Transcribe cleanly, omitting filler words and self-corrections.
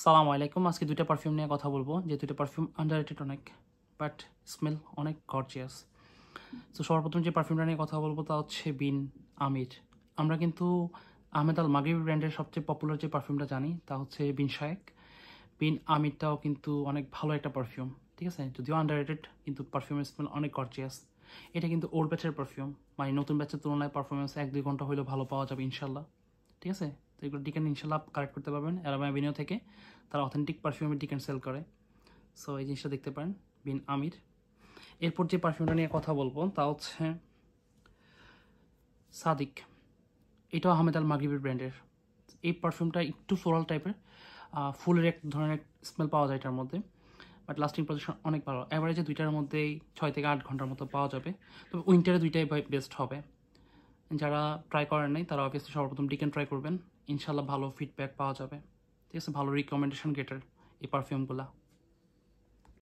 সালামু আলাইকুম। আজকে দুইটা পারফিউম নিয়ে কথা বলবো, যে দুইটা পারফিউম আন্ডাররেটেড অনেক, বাট স্মেল অনেক গর্জিয়াস। তো সর্বপ্রথম যে পারফিউমটা নিয়ে কথা বলবো তা হচ্ছে বিন আমির। আমরা কিন্তু আহমেদ আল মাগরিবি ব্র্যান্ডের সবচেয়ে পপুলার যে পারফিউমটা জানি তা হচ্ছে বিন শায়েক। বিন আমিরটাও কিন্তু অনেক ভালো একটা পারফিউম, ঠিক আছে, যদিও আন্ডাররেটেড, কিন্তু পারফিউমের স্মেল অনেক গর্জিয়াস। এটা কিন্তু ওল্ড ব্যাচের পারফিউম, মানে নতুন ব্যাচের তুলনায় পারফরমেন্স 1-2 ঘন্টা হলেও ভালো পাওয়া যাবে ইনশাল্লাহ, ঠিক আছে। তো এগুলো ডিকেন ইনশাল্লাহ কালেক্ট করতে পারবেন অ্যারোমা অ্যাভিনিউ থেকে। তারা অথেন্টিক পারফিউমের ডিকেন সেল করে। সো এই জিনিসটা দেখতে পারেন, বিন আমির। এরপর যে পারফিউমটা নিয়ে কথা বলবো তা হচ্ছে সাদিক। এটাও আহমেদ আল মাগরিবি ব্র্যান্ডের। এই পারফিউমটা একটু ফ্লোরাল টাইপের, ফুলের এক ধরনের স্মেল পাওয়া যায় এটার মধ্যে, বাট লাস্টিং পজিশন অনেক ভালো। অ্যাভারেজে দুইটার মধ্যেই 6 থেকে 8 ঘন্টার মতো পাওয়া যাবে। তবে উইন্টারে দুইটাই বেস্ট হবে। যারা ট্রাই করেন নাই তারা অবভিয়াসলি সর্বপ্রথম ডিকেন ট্রাই করবেন, ইনশাল্লাহ ভালো ফিডব্যাক পাওয়া যাবে, ঠিক আছে। ভালো রিকমেন্ডেশন গেটার এই পারফিউমগুলো।